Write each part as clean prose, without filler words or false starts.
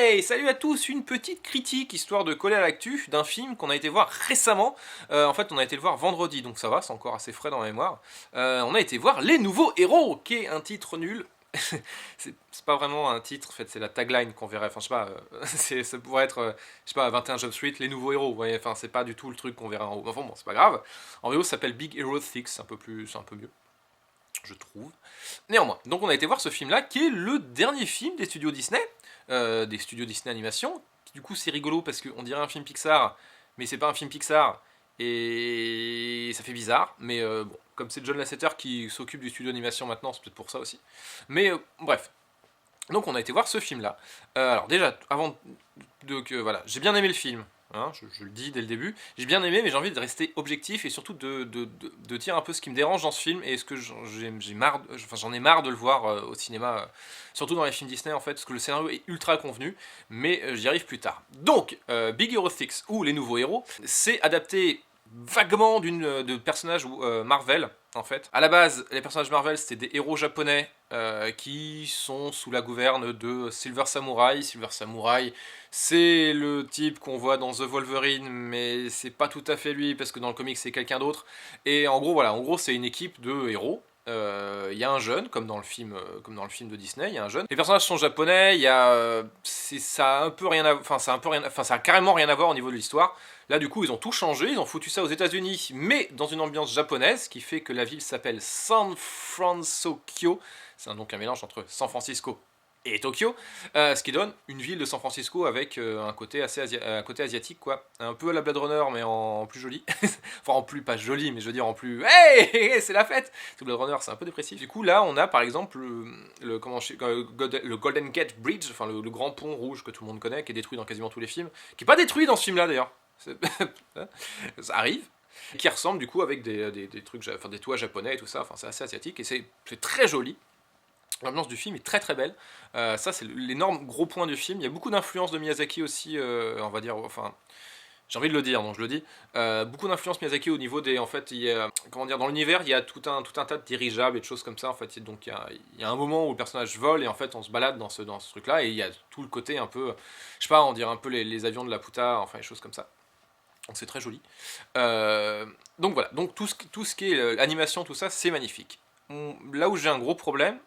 Hey, salut à tous, une petite critique histoire de coller à l'actu d'un film qu'on a été voir récemment. En fait, on a été le voir vendredi, donc ça va, c'est encore assez frais dans la mémoire. On a été voir Les Nouveaux Héros, qui est un titre nul. c'est pas vraiment un titre, en fait, c'est la tagline qu'on verrait. Enfin, je sais pas, ça pourrait être, je sais pas, 21 Jump Street, Les Nouveaux Héros. Vous voyez, enfin, c'est pas du tout le truc qu'on verrait en haut. Enfin bon, c'est pas grave. En VO, ça s'appelle Big Hero 6, c'est un peu mieux, je trouve. Néanmoins, donc on a été voir ce film-là, qui est le dernier film des studios Disney Animation. Du coup, c'est rigolo parce qu'on dirait un film Pixar, mais c'est pas un film Pixar, et ça fait bizarre. Mais bon, comme c'est John Lasseter qui s'occupe du studio d'animation maintenant, c'est peut-être pour ça aussi. Mais bref. Donc on a été voir ce film-là. Alors déjà, avant de voilà, j'ai bien aimé le film. Hein, je le dis dès le début, j'ai bien aimé, mais j'ai envie de rester objectif et surtout de dire un peu ce qui me dérange dans ce film et ce que j'en ai marre de le voir au cinéma, surtout dans les films Disney en fait, parce que le scénario est ultra convenu, mais j'y arrive plus tard. Donc, Big Hero 6 ou Les Nouveaux Héros, c'est adapté vaguement de personnages Marvel en fait. À la base, les personnages Marvel c'était des héros japonais qui sont sous la gouverne de Silver Samurai. Silver Samurai, c'est le type qu'on voit dans The Wolverine, mais c'est pas tout à fait lui parce que dans le comic c'est quelqu'un d'autre. Et en gros voilà, en gros c'est une équipe de héros. Il y a un jeune, comme dans le film de Disney, il y a un jeune. Les personnages sont japonais, il y a, ça a un peu rien, enfin ça a carrément rien à voir au niveau de l'histoire. Là du coup ils ont tout changé, ils ont foutu ça aux États-Unis, mais dans une ambiance japonaise, qui fait que la ville s'appelle San Francisco. C'est donc un mélange entre San Francisco et Tokyo, ce qui donne une ville de San Francisco avec un côté un côté asiatique quoi, un peu à la Blade Runner mais en plus joli, enfin en plus pas joli mais je veux dire en plus, hey, c'est la fête. Tout Blade Runner c'est un peu dépressif. Du coup là on a par exemple le Golden Gate Bridge, enfin le grand pont rouge que tout le monde connaît, qui est détruit dans quasiment tous les films, qui est pas détruit dans ce film là d'ailleurs, ça arrive, qui ressemble du coup avec des trucs, enfin des toits japonais et tout ça, enfin c'est assez asiatique et c'est très joli. L'ambiance du film est très très belle. Ça, c'est l'énorme gros point du film. Il y a beaucoup d'influences de Miyazaki aussi, on va dire. Enfin, j'ai envie de le dire, donc je le dis. Beaucoup d'influences Miyazaki au niveau des. En fait, il y a, comment dire, dans l'univers, il y a tout un tas de dirigeables et de choses comme ça. En fait, donc il y a un moment où le personnage vole et en fait, on se balade dans ce truc-là et il y a tout le côté un peu, je sais pas, on dirait un peu les avions de la Puta, enfin les choses comme ça. Donc c'est très joli. Donc voilà, donc tout ce qui est animation, tout ça, c'est magnifique. Là où j'ai un gros problème,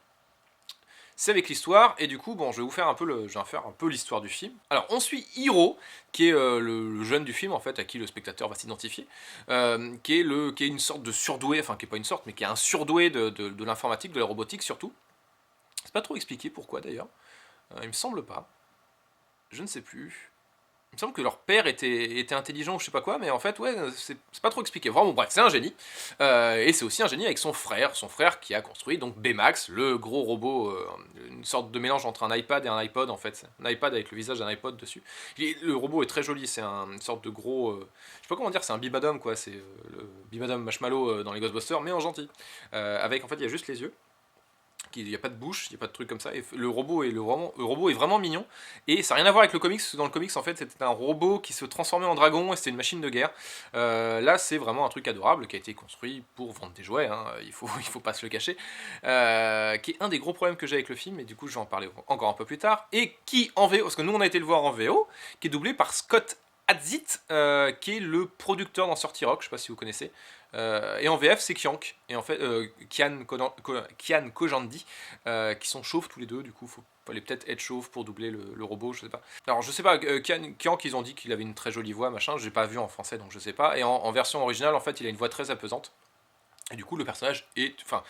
c'est avec l'histoire, et du coup, bon, je vais faire un peu l'histoire du film. Alors, on suit Hiro, qui est le jeune du film, en fait, à qui le spectateur va s'identifier, qui est une sorte de surdoué, enfin, qui est pas une sorte, mais qui est un surdoué de l'informatique, de la robotique, surtout. C'est pas trop expliqué pourquoi, d'ailleurs. Il me semble pas. Je ne sais plus. Il me semble que leur père était intelligent ou je sais pas quoi, mais en fait, ouais, c'est pas trop expliqué. Vraiment, bref, c'est un génie. Et c'est aussi un génie avec son frère qui a construit donc Baymax, le gros robot, une sorte de mélange entre un iPad et un iPod en fait. Un iPad avec le visage d'un iPod dessus. Le robot est très joli, c'est une sorte de gros. Je sais pas comment dire, c'est un Bibadum quoi, c'est le Bibadum Marshmallow dans les Ghostbusters, mais en gentil. Avec en fait, il y a juste les yeux. Il n'y a pas de bouche, il n'y a pas de truc comme ça. Et le robot est vraiment mignon. Et ça n'a rien à voir avec le comics, parce que dans le comics, en fait, c'était un robot qui se transformait en dragon et c'était une machine de guerre. Là, c'est vraiment un truc adorable qui a été construit pour vendre des jouets, hein, il faut pas se le cacher. Qui est un des gros problèmes que j'ai avec le film, et du coup, je vais en parler encore un peu plus tard. Et qui, en VO, parce que nous, on a été le voir en VO, qui est doublé par Scott Adsit, qui est le producteur dans Sorty Rock, je sais pas si vous connaissez. Et en VF, c'est Kiank, et en fait, Kian Kojandi, qui sont chauves tous les deux, du coup, fallait peut-être être chauve pour doubler le robot, je sais pas. Alors, je sais pas, Kiank, ils ont dit qu'il avait une très jolie voix, machin, j'ai pas vu en français, donc je sais pas. Et en version originale, en fait, il a une voix très apaisante. Et du coup, le personnage est. Enfin,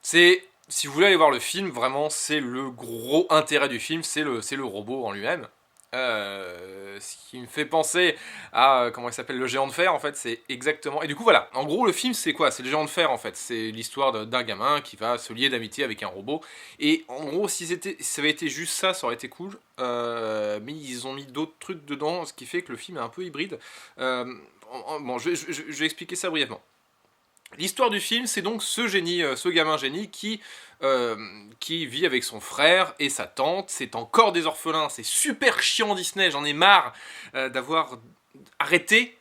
c'est. Si vous voulez aller voir le film, vraiment, c'est le gros intérêt du film, c'est le robot en lui-même. Ce qui me fait penser à comment il s'appelle, le géant de fer en fait, c'est exactement. Et du coup voilà, en gros le film c'est quoi? C'est le géant de fer en fait, c'est l'histoire d'un gamin qui va se lier d'amitié avec un robot. Et en gros si ça avait été juste ça, ça aurait été cool. Mais ils ont mis d'autres trucs dedans, ce qui fait que le film est un peu hybride. Bon, je vais expliquer ça brièvement. L'histoire du film, c'est donc ce génie, ce gamin génie qui vit avec son frère et sa tante. C'est encore des orphelins, c'est super chiant Disney, j'en ai marre d'avoir arrêté.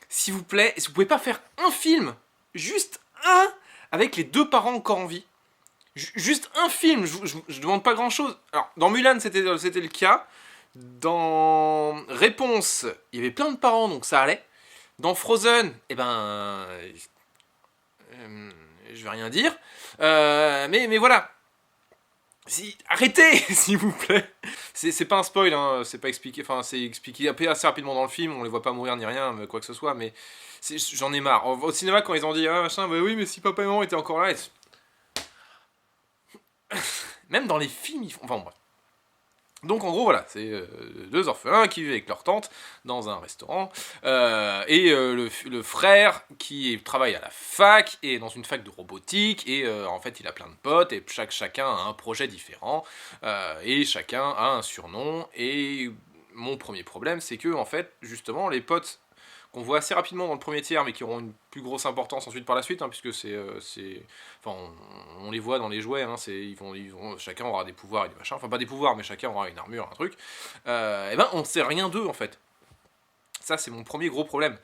S'il vous plaît, vous pouvez pas faire un film, juste un, avec les deux parents encore en vie. Juste un film, je demande pas grand chose. Alors, dans Mulan, c'était le cas. Dans Réponse, il y avait plein de parents, donc ça allait. Dans Frozen, eh ben... je vais rien dire. Mais voilà. Arrêtez, s'il vous plaît. C'est pas un spoil, hein, c'est pas expliqué. Enfin, c'est expliqué assez rapidement dans le film. On les voit pas mourir ni rien, quoi que ce soit. Mais j'en ai marre. Au cinéma, quand ils ont dit ah machin, bah oui, mais si papa et maman étaient encore là. Même dans les films, ils font. Enfin bref. Donc en gros voilà, c'est deux orphelins qui vivent avec leur tante dans un restaurant, le frère qui travaille à la fac, et dans une fac de robotique, et en fait il a plein de potes, et chacun a un projet différent, et chacun a un surnom, et mon premier problème c'est que en fait justement les potes qu'on voit assez rapidement dans le premier tiers, mais qui auront une plus grosse importance ensuite par la suite, hein, puisque enfin, on les voit dans les jouets, hein, chacun aura des pouvoirs et des machins, enfin pas des pouvoirs, mais chacun aura une armure, un truc. Et ben, on sait rien d'eux en fait. Ça, c'est mon premier gros problème.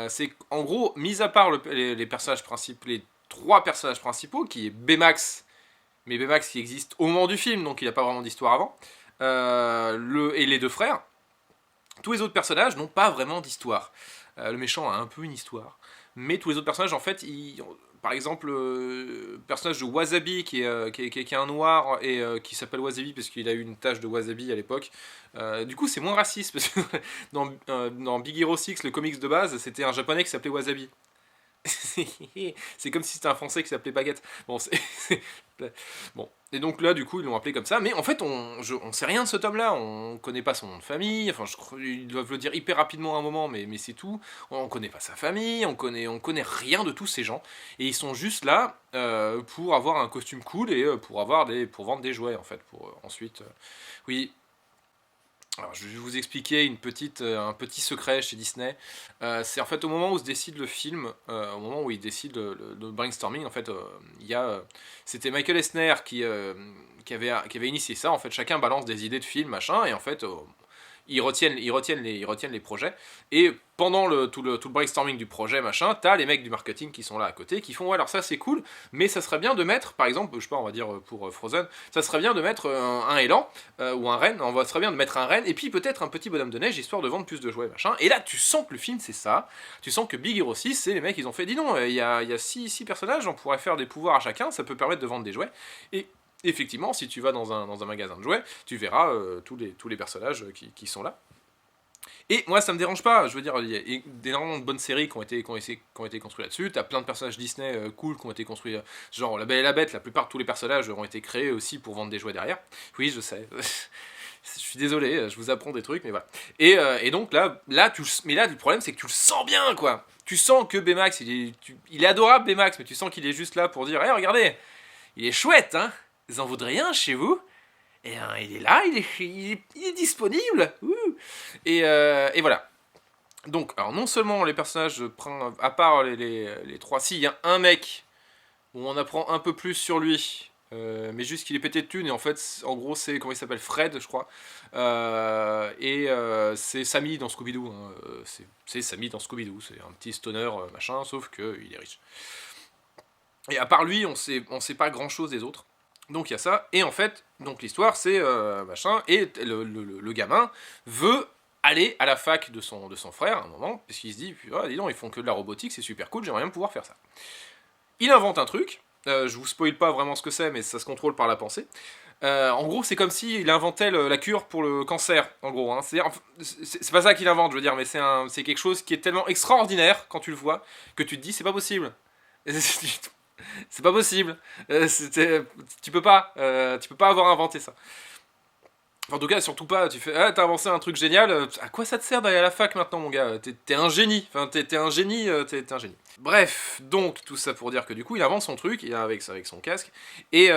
C'est qu'en gros, mis à part les personnages principaux, les trois personnages principaux, qui est Baymax, mais Baymax qui existe au moment du film, donc il n'a pas vraiment d'histoire avant, et les deux frères, tous les autres personnages n'ont pas vraiment d'histoire. Le méchant a un peu une histoire. Mais tous les autres personnages, en fait, par exemple, le personnage de Wasabi, qui est un noir, et qui s'appelle Wasabi parce qu'il a eu une tache de wasabi à l'époque. Du coup, c'est moins raciste, parce que dans Big Hero 6, le comics de base, c'était un japonais qui s'appelait Wasabi. C'est comme si c'était un français qui s'appelait Baguette. Bon, bon. Et donc là, du coup, ils l'ont appelé comme ça. Mais en fait, on sait rien de ce tome-là. On connaît pas son nom de famille. Enfin, ils doivent le dire hyper rapidement à un moment, mais c'est tout. On connaît pas sa famille. On connaît rien de tous ces gens. Et ils sont juste là pour avoir un costume cool et pour vendre des jouets, en fait. Pour ensuite... oui. Alors, je vais vous expliquer un petit secret chez Disney. C'est en fait au moment où se décide le film, au moment où ils décident le brainstorming, en fait, c'était Michael Eisner qui avait initié ça. En fait, chacun balance des idées de films, machin, et en fait, ils retiennent les projets. Et pendant tout le brainstorming du projet, machin, t'as les mecs du marketing qui sont là à côté, qui font ouais, alors ça c'est cool, mais ça serait bien de mettre, par exemple, je sais pas, on va dire pour Frozen, ça serait bien de mettre un élan ou un renne, ça serait bien de mettre un renne, et puis peut-être un petit bonhomme de neige histoire de vendre plus de jouets, machin. Et là, tu sens que le film c'est ça, tu sens que Big Hero 6, c'est les mecs, ils ont fait, dis non, il y a 6 personnages, on pourrait faire des pouvoirs à chacun, ça peut permettre de vendre des jouets. Et effectivement, si tu vas dans un magasin de jouets, tu verras tous les personnages qui sont là. Et moi, ça me dérange pas. Je veux dire, il y a énormément de bonnes séries qui ont été construites là-dessus. T'as plein de personnages Disney cool qui ont été construits. Genre La Belle et la Bête, la plupart de tous les personnages ont été créés aussi pour vendre des jouets derrière. Oui, je sais. Je suis désolé, je vous apprends des trucs, mais voilà. Et donc là, le problème, c'est que tu le sens bien, quoi. Tu sens que Baymax, il est adorable, Baymax, mais tu sens qu'il est juste là pour dire, hey, regardez, il est chouette, hein. Vous en voudrez un chez vous? Et il est là, il est disponible. Et voilà. Donc, alors non seulement les personnages, à part les trois, si, il y a un mec où on apprend un peu plus sur lui, mais juste qu'il est pété de thunes, et en fait, en gros, c'est, comment il s'appelle, Fred, je crois. C'est Sammy dans Scooby-Doo. Hein. C'est Sammy dans Scooby-Doo, c'est un petit stoner, machin, sauf qu'il est riche. Et à part lui, on sait pas grand-chose des autres. Donc il y a ça, et en fait, donc l'histoire c'est machin, et le gamin veut aller à la fac de son frère à un moment, parce qu'il se dit, ah, dis donc, ils font que de la robotique, c'est super cool, j'aimerais bien pouvoir faire ça. Il invente un truc, je vous spoil pas vraiment ce que c'est, mais ça se contrôle par la pensée. En gros, c'est comme s'il inventait la cure pour le cancer, en gros. Hein. C'est pas ça qu'il invente, je veux dire, mais c'est quelque chose qui est tellement extraordinaire quand tu le vois, que tu te dis, c'est pas possible. C'est pas possible. Tu peux pas avoir inventé ça. En tout cas, surtout pas. Tu fais, ah, t'as inventé un truc génial. À quoi ça te sert d'aller à la fac maintenant, mon gars? T'es un génie. Enfin, t'es un génie. T'es un génie. Bref, donc tout ça pour dire que du coup, il invente son truc, avec son casque. Et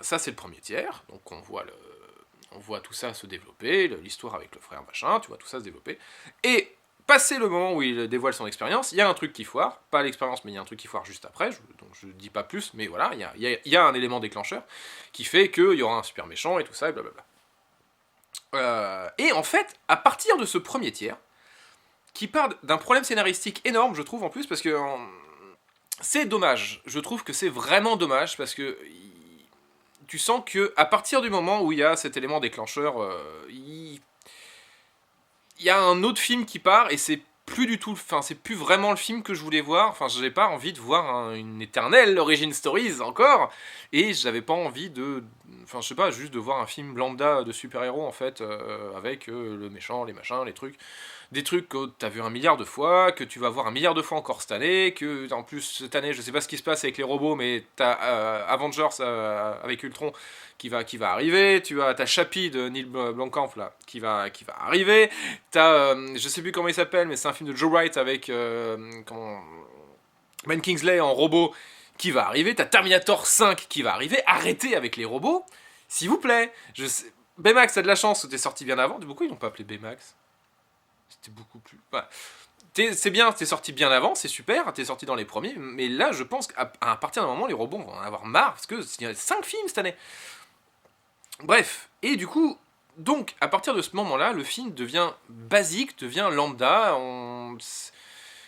ça, c'est le premier tiers. Donc on voit tout ça se développer, l'histoire avec le frère machin. Tu vois tout ça se développer. Et passé le moment où il dévoile son expérience, il y a un truc qui foire, pas l'expérience, mais il y a un truc qui foire juste après, donc je dis pas plus, mais voilà, il y a un élément déclencheur qui fait qu'il y aura un super méchant et tout ça, et blablabla. Et en fait, à partir de ce premier tiers, qui part d'un problème scénaristique énorme, je trouve, en plus, parce que c'est dommage, je trouve que c'est vraiment dommage, parce que tu sens que à partir du moment où il y a cet élément déclencheur, il y a un autre film qui part, et c'est plus du tout, enfin c'est plus vraiment le film que je voulais voir, enfin j'avais pas envie de voir une éternelle Origin Stories encore, et j'avais pas envie de, enfin je sais pas, juste de voir un film lambda de super-héros en fait, avec le méchant, les machins, les trucs, des trucs que t'as vu un milliard de fois, que tu vas voir un milliard de fois encore cette année, que en plus cette année je sais pas ce qui se passe avec les robots, mais t'as Avengers avec Ultron qui va arriver, tu as ta Chappie de Neil Blomkamp là qui va arriver, t'as je sais plus comment il s'appelle, mais c'est un film de Joe Wright avec Ben Kingsley en robot qui va arriver, t'as Terminator 5 qui va arriver, arrêtez avec les robots, s'il vous plaît. Baymax, t'as de la chance, t'es sorti bien avant, pourquoi ils l'ont pas appelé Baymax? C'était beaucoup plus... Voilà. C'est bien, t'es sorti bien avant, c'est super, t'es sorti dans les premiers, mais là je pense qu'à partir d'un moment les robots vont en avoir marre, parce qu'il y a 5 films cette année. Bref, et du coup, donc à partir de ce moment-là, le film devient basique, devient lambda,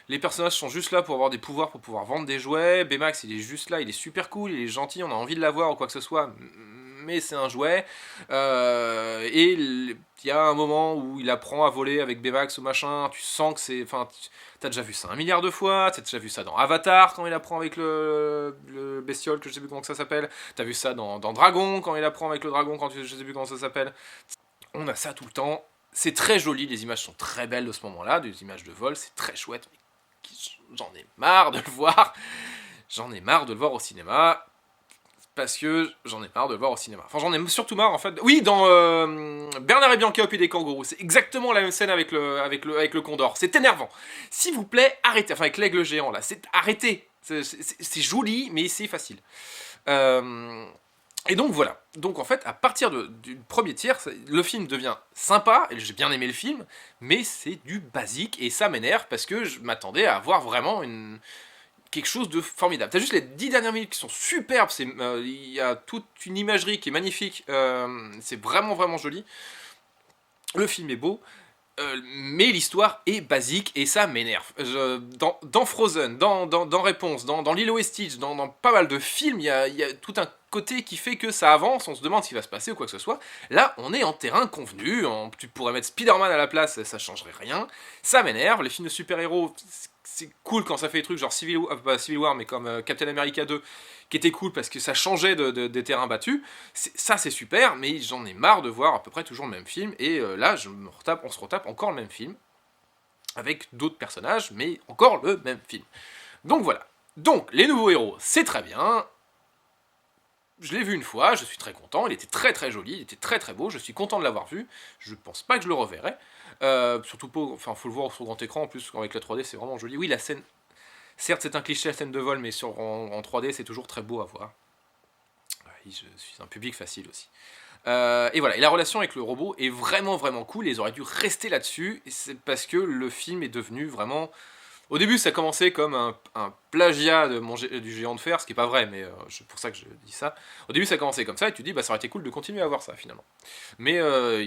les personnages sont juste là pour avoir des pouvoirs, pour pouvoir vendre des jouets, Baymax il est juste là, il est super cool, il est gentil, on a envie de l'avoir ou quoi que ce soit, mais c'est un jouet, et il y a un moment où il apprend à voler avec Baymax ou machin, tu sens que c'est... Enfin, t'as déjà vu ça un milliard de fois, t'as déjà vu ça dans Avatar quand il apprend avec le bestiole, que je sais plus comment ça s'appelle, t'as vu ça dans Dragon quand il apprend avec le dragon, quand je sais plus comment ça s'appelle. On a ça tout le temps, c'est très joli, les images sont très belles de ce moment-là, des images de vol, c'est très chouette, mais j'en ai marre de le voir, j'en ai marre de le voir au cinéma, parce que j'en ai marre de le voir au cinéma. Enfin, j'en ai surtout marre, en fait. Oui, dans Bernard et Bianca au pied des kangourous, c'est exactement la même scène avec le condor. C'est énervant. S'il vous plaît, arrêtez. Enfin, avec l'aigle géant, là. Arrêtez. C'est joli, mais c'est facile. Et donc, voilà. Donc, en fait, à partir du premier tiers, le film devient sympa, et j'ai bien aimé le film, mais c'est du basique, et ça m'énerve, parce que je m'attendais à avoir vraiment quelque chose de formidable. T'as juste les 10 dernières minutes qui sont superbes, il y a toute une imagerie qui est magnifique, c'est vraiment vraiment joli. Le film est beau, mais l'histoire est basique et ça m'énerve. Dans Frozen, dans Réponse, dans Lilo et Stitch, dans pas mal de films, il y a tout un côté qui fait que ça avance, on se demande ce qui va se passer ou quoi que ce soit. Là, on est en terrain convenu, tu pourrais mettre Spider-Man à la place, ça changerait rien. Ça m'énerve, les films de super-héros, c'est cool quand ça fait des trucs genre pas Civil War, mais comme Captain America 2, qui était cool parce que ça changeait des terrains battus. Ça, c'est super, mais j'en ai marre de voir à peu près toujours le même film. Et là, on se retape encore le même film, avec d'autres personnages, mais encore le même film. Donc voilà. Donc, les nouveaux héros, c'est très bien. Je l'ai vu une fois, je suis très content, il était très très joli, il était très très beau, je suis content de l'avoir vu, je pense pas que je le reverrai, surtout pas, enfin faut le voir sur grand écran en plus, avec la 3D c'est vraiment joli, oui la scène, certes c'est un cliché la scène de vol, mais en 3D c'est toujours très beau à voir, oui, je suis un public facile aussi. Et voilà, et la relation avec le robot est vraiment vraiment cool, et ils auraient dû rester là-dessus, et c'est parce que le film est devenu vraiment... Au début, ça commençait comme un plagiat du géant de fer, ce qui est pas vrai, mais c'est pour ça que je dis ça. Au début, ça commençait comme ça, et tu te dis, bah ça aurait été cool de continuer à voir ça, finalement. Mais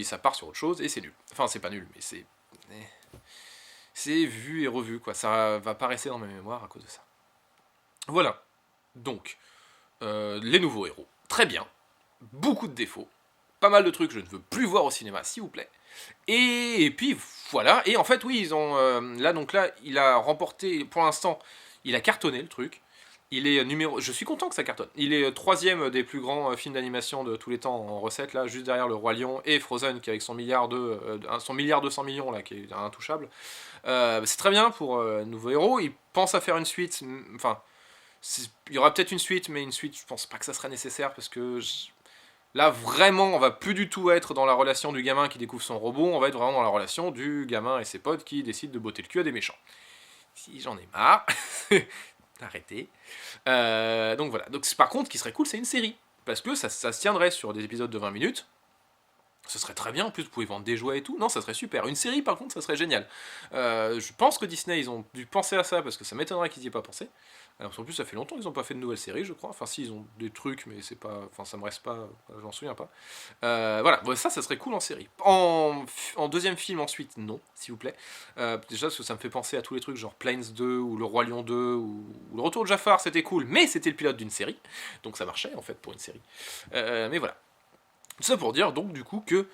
ça part sur autre chose, et c'est nul. Enfin, c'est pas nul, mais c'est vu et revu, quoi. Ça va pas rester dans ma mémoire à cause de ça. Voilà. Donc, les nouveaux héros. Très bien. Beaucoup de défauts. Pas mal de trucs que je ne veux plus voir au cinéma, s'il vous plaît. Et puis voilà, et en fait oui, ils ont là il a remporté pour l'instant, il a cartonné le truc. Il est je suis content que ça cartonne. Il est troisième des plus grands films d'animation de tous les temps en recette là, juste derrière Le Roi Lion et Frozen qui avec son milliard 200 millions là qui est intouchable. C'est très bien pour nouveau héros. Il pense à faire une suite, enfin il y aura peut-être une suite, mais une suite je pense pas que ça serait nécessaire parce que là, vraiment, on va plus du tout être dans la relation du gamin qui découvre son robot, on va être vraiment dans la relation du gamin et ses potes qui décident de botter le cul à des méchants. Si j'en ai marre, arrêtez. Donc voilà. Donc, par contre, ce qui serait cool, c'est une série. Parce que ça se tiendrait sur des épisodes de 20 minutes. Ce serait très bien, en plus vous pouvez vendre des jouets et tout. Non, ça serait super. Une série, par contre, ça serait génial. Je pense que Disney, ils ont dû penser à ça, parce que ça m'étonnerait qu'ils n'y aient pas pensé. Alors, en plus, ça fait longtemps qu'ils n'ont pas fait de nouvelles séries, je crois. Enfin, si, ils ont des trucs, mais c'est pas... Enfin, ça me reste pas... J'en souviens pas. Voilà, bon, ça serait cool en série. En deuxième film, ensuite, non, s'il vous plaît. Déjà, parce que ça me fait penser à tous les trucs, genre Planes 2, ou Le Roi Lion 2, ou Le Retour de Jafar, c'était cool, mais c'était le pilote d'une série. Donc ça marchait, en fait, pour une série. Mais voilà. Tout ça pour dire, donc, du coup, que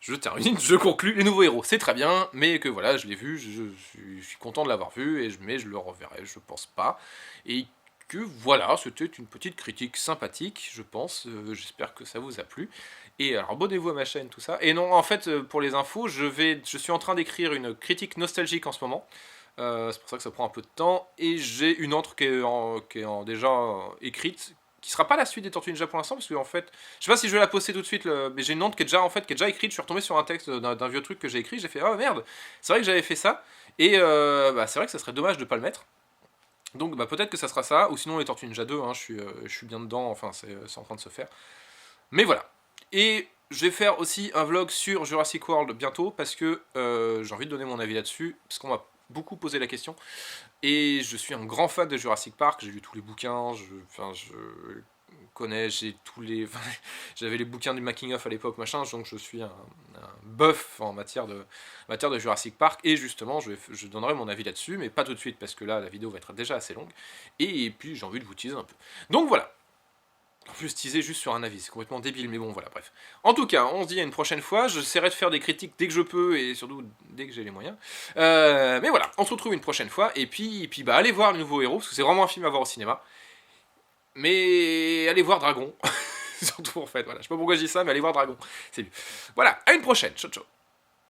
je termine, je conclus, les nouveaux héros, c'est très bien, mais que voilà, je l'ai vu, je suis content de l'avoir vu, mais je le reverrai, je pense pas. Et que voilà, c'était une petite critique sympathique, je pense, j'espère que ça vous a plu. Et alors, abonnez-vous à ma chaîne, tout ça. Et non, en fait, pour les infos, je suis en train d'écrire une critique nostalgique en ce moment. C'est pour ça que ça prend un peu de temps. Et j'ai une autre qui est déjà écrite, qui sera pas la suite des Tortues Ninja pour l'instant, parce que en fait, je sais pas si je vais la poster tout de suite, mais j'ai une autre qui est déjà écrite. Je suis retombé sur un texte d'un vieux truc que j'ai écrit. J'ai fait oh merde, c'est vrai que j'avais fait ça. Et bah, c'est vrai que ça serait dommage de pas le mettre. Donc bah, peut-être que ça sera ça, ou sinon les Tortues Ninja 2, hein, je suis bien dedans, enfin c'est en train de se faire. Mais voilà. Et je vais faire aussi un vlog sur Jurassic World bientôt, parce que j'ai envie de donner mon avis là-dessus, parce qu'on m'a beaucoup posé la question. Et je suis un grand fan de Jurassic Park, j'ai lu tous les bouquins, je connais, j'ai tous les... J'avais les bouquins du making of à l'époque, machin, donc je suis un buff en matière de Jurassic Park, et justement, je donnerai mon avis là-dessus, mais pas tout de suite, parce que là, la vidéo va être déjà assez longue, et puis j'ai envie de vous teaser un peu. Donc voilà. En plus, teaser juste sur un avis, c'est complètement débile, mais bon, voilà, bref. En tout cas, on se dit à une prochaine fois, j'essaierai de faire des critiques dès que je peux, et surtout dès que j'ai les moyens. Mais voilà, on se retrouve une prochaine fois, et puis bah, allez voir le nouveau héros, parce que c'est vraiment un film à voir au cinéma. Mais allez voir Dragon, surtout en fait, voilà. Je sais pas pourquoi je dis ça, mais allez voir Dragon, c'est mieux. Voilà, à une prochaine, ciao ciao.